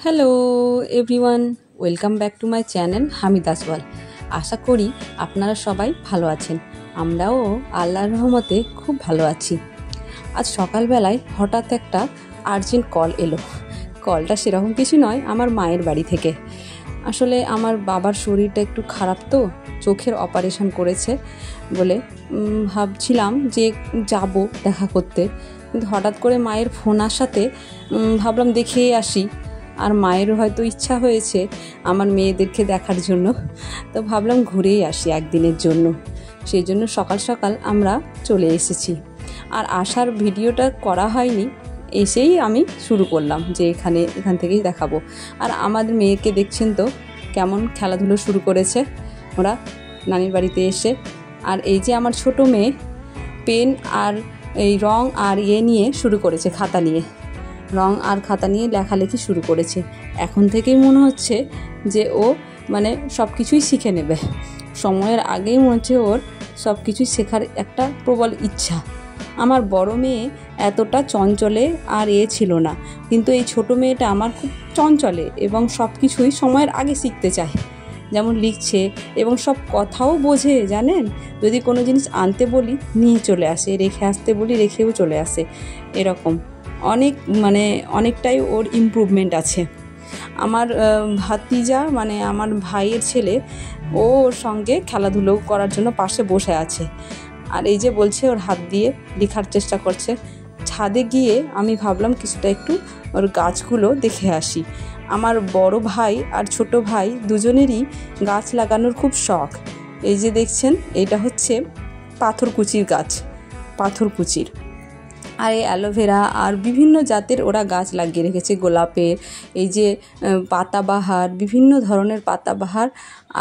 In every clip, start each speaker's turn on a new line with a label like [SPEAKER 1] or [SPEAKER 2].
[SPEAKER 1] Hello everyone, welcome back to my channel Hamid Aswal. আশা করি আপনারা সবাই ভালো আছেন। আমরাও আল্লাহর রহমতে খুব ভালো আছি। আজ সকালবেলায় হঠাৎ একটা আর্জেন্ট কল এলো। কলটা সেরকম কিছু নয়, আমার মায়ের বাড়ি থেকে। আসলে আমার বাবার শরীরটা একটু খারাপ, তো চোখের অপারেশন করেছে বলে ভাবছিলাম যে যাব দেখা করতে, কিন্তু হঠাৎ করে মায়ের ফোন আসাতে ভাবলাম দেখেই আসি। আর মায়েরও হয়তো ইচ্ছা হয়েছে আমার মেয়েদেরকে দেখার জন্য, তো ভাবলাম ঘুরেই আসি একদিনের জন্য। সেই জন্য সকাল সকাল আমরা চলে এসেছি। আর আসার ভিডিওটা করা হয়নি, এসেই আমি শুরু করলাম যে এখান থেকেই দেখাবো। আর আমাদের মেয়েকে দেখছেন তো কেমন খেলাধুলো শুরু করেছে ওরা নানির বাড়িতে এসে। আর এই যে আমার ছোট মেয়ে পেন আর এই রং আর নিয়ে শুরু করেছে, খাতা নিয়ে রং আর খাতা নিয়ে লেখালেখি শুরু করেছে। এখন থেকেই মনে হচ্ছে যে ও সব কিছুই শিখে নেবে। সময়ের আগেই মনে হচ্ছে ওর সব কিছুই শেখার একটা প্রবল ইচ্ছা। আমার বড় মেয়ে এতটা চঞ্চলে আর ছিল না, কিন্তু এই ছোট মেয়েটা আমার খুব চঞ্চলে এবং সব কিছুই সময়ের আগে শিখতে চায়। যেমন লিখছে এবং সব কথাও বোঝে, জানেন। যদি কোনো জিনিস আনতে বলি নিয়ে চলে আসে, রেখে আসতে বলি রেখেও চলে আসে। এরকম অনেকটাই ওর ইমপ্রুভমেন্ট আছে। আমার ভাতিজা আমার ভাইয়ের ছেলে, ওর সঙ্গে খেলাধুলো করার জন্য পাশে বসে আছে। আর এই যে বলছে ওর হাত দিয়ে লেখার চেষ্টা করছে। ছাদে গিয়ে আমি ভাবলাম কিছুটা একটু ওর গাছগুলো দেখে আসি। আমার বড় ভাই আর ছোট ভাই দুজনেরই গাছ লাগানোর খুব শখ। এই যে দেখছেন, এটা হচ্ছে পাথরকুচির গাছ, পাথরকুচির। আর এই অ্যালোভেরা আর বিভিন্ন জাতের ওরা গাছ লাগিয়ে রেখেছে। গোলাপের এই যে পাতাবাহার, বিভিন্ন ধরনের পাতাবাহার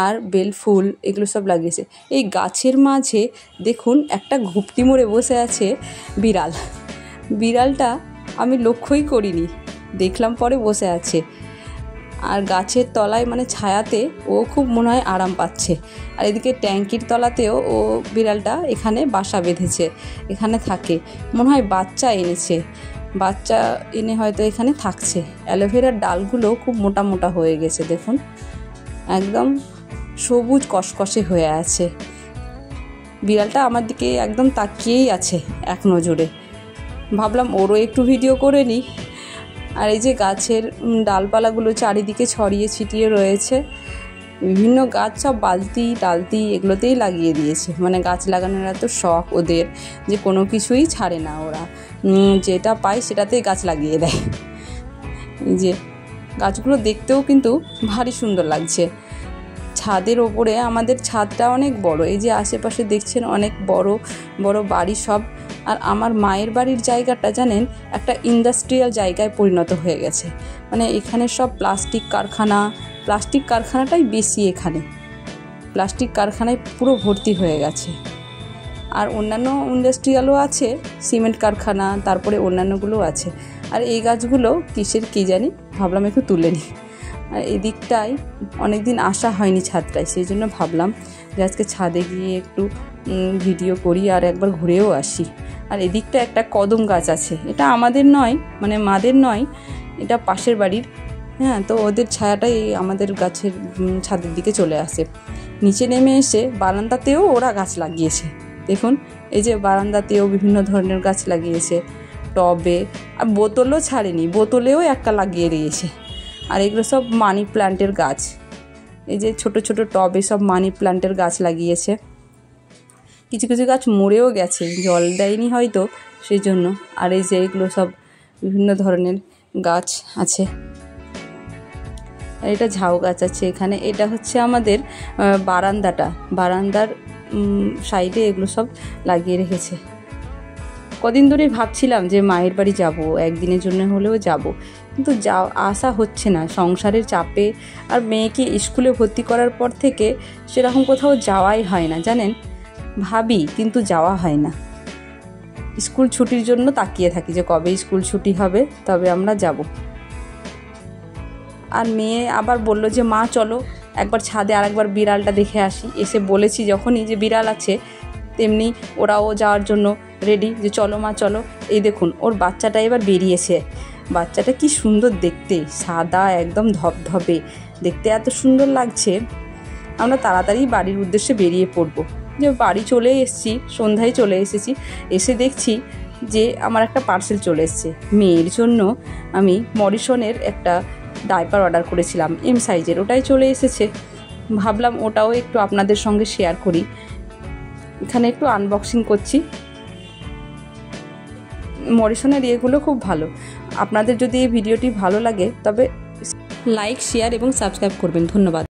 [SPEAKER 1] আর বেলফুল, এগুলো সব লাগিয়েছে। এই গাছের মাঝে দেখুন একটা ঘুপটি মোড়ে বসে আছে বিড়াল। বিড়ালটা আমি লক্ষ্যই করিনি, দেখলাম পরে বসে আছে। আর গাছের তলায় ছায়াতে ও খুব মনে হয় আরাম পাচ্ছে। আর এদিকে ট্যাঙ্কির তলাতেও ও বিড়ালটা এখানে বাসা বেঁধেছে, এখানে থাকে। মনে হয় বাচ্চা এনেছে, বাচ্চা এনে হয়তো এখানে থাকছে। অ্যালোভেরার ডালগুলো খুব মোটা মোটা হয়ে গেছে, দেখুন একদম সবুজ কসকসে হয়ে আছে। বিড়ালটা আমার দিকে একদম তাকিয়েই আছে এক নজরে। ভাবলাম ওরও একটু ভিডিও করে নিই। আর এই যে গাছের ডালপালাগুলো চারিদিকে ছড়িয়ে ছিটিয়ে রয়েছে। বিভিন্ন গাছ সব বালতি টালতি এগুলোতেই লাগিয়ে দিয়েছে। গাছ লাগানোর এত শখ ওদের যে কোনো কিছুই ছাড়ে না ওরা, যেটা পায় সেটাতেই গাছ লাগিয়ে দেয়। এই যে গাছগুলো দেখতেও কিন্তু ভারী সুন্দর লাগছে। ছাদের ওপরে আমাদের ছাদটা অনেক বড়। এই যে আশেপাশে দেখছেন অনেক বড় বড় বাড়ি সব। আর আমার মায়ের বাড়ির জায়গাটা জানেন একটা ইন্ডাস্ট্রিয়াল জায়গায় পরিণত হয়ে গেছে। এখানে সব প্লাস্টিক কারখানাটাই বেশি। এখানে প্লাস্টিক কারখানায় পুরো ভর্তি হয়ে গেছে। আর অন্যান্য ইন্ডাস্ট্রিয়ালও আছে, সিমেন্ট কারখানা, তারপরে অন্যান্যগুলো আছে। আর এই গাছগুলো কিসের কি জানি, ভাবলাম একটু তুলে নিই। আর এদিকটায় অনেক দিন আসা হয়নি ছাদটায়, সেই জন্য ভাবলাম যে আজকে ছাদে গিয়ে একটু ভিডিও করি আর একবার ঘুরেও আসি। আর এদিকটা একটা কদম গাছ আছে, এটা আমাদের নয়, মাদের নয়, এটা পাশের বাড়ির। হ্যাঁ, তো ওদের ছায়াটাই আমাদের গাছের ছাদের দিকে চলে আসে। নিচে নেমে এসে বারান্দাতেও ওরা গাছ লাগিয়েছে। দেখুন এই যে বারান্দাতেও বিভিন্ন ধরনের গাছ লাগিয়েছে, টবে। আর বোতলও ছাড়েনি, বোতলেও একটা লাগিয়ে দিয়েছে। আর এগুলো সব মানি প্ল্যান্টের গাছ। এই যে ছোট ছোট টবে সব মানি প্ল্যান্টের গাছ লাগিয়েছে। কিছু কিছু গাছ মরেও গেছে, জল দেয়নি হয়তো সেই জন্য। আর এই যে এগুলো সব বিভিন্ন ধরনের গাছ আছে। আর এটা ঝাউ গাছ আছে এখানে। এটা হচ্ছে আমাদের বারান্দার সাইডে এগুলো সব লাগিয়ে রেখেছে। কদিন ধরে ভাবছিলাম যে মায়ের বাড়ি যাব, একদিনের জন্য হলেও যাব, কিন্তু আসা হচ্ছে না সংসারের চাপে। আর মেয়েকে স্কুলে ভর্তি করার পর থেকে সেরকম কোথাও যাওয়াই হয় না, জানেন। ভাবি কিন্তু যাওয়া হয় না। স্কুল ছুটির জন্য তাকিয়ে থাকি যে কবে স্কুল ছুটি হবে, তবে আমরা যাব। আর মেয়ে আবার বলল যে মা চলো একবার ছাদে আর একবার বিড়ালটা দেখে আসি। এসে বলেছি যখনই যে বিড়াল আছে, তেমনি ওরাও যাওয়ার জন্য রেডি যে চলো মা চলো। এই দেখুন ওর বাচ্চাটা এবার বেরিয়েছে। বাচ্চাটা কি সুন্দর দেখতে, সাদা একদম ধবধবে, দেখতে এত সুন্দর লাগছে। আমরা তাড়াতাড়ি বাড়ির উদ্দেশ্যে বেরিয়ে পড়বো। যে বাড়ি চলে এসেছি, সন্ধ্যায় চলে এসেছি, এসে দেখছি যে আমার একটা পার্সেল চলে এসেছে। মেয়ের জন্য আমি মরিসনের একটা ডাইপার অর্ডার করেছিলাম এম সাইজের, ওটাই চলে এসেছে। ভাবলাম ওটাও একটু আপনাদের সঙ্গে শেয়ার করি। এখানে একটু আনবক্সিং করছি। মরিসনের এগুলো খুব ভালো। আপনাদের যদি এই ভিডিওটি ভালো লাগে তবে লাইক, শেয়ার এবং সাবস্ক্রাইব করবেন। ধন্যবাদ।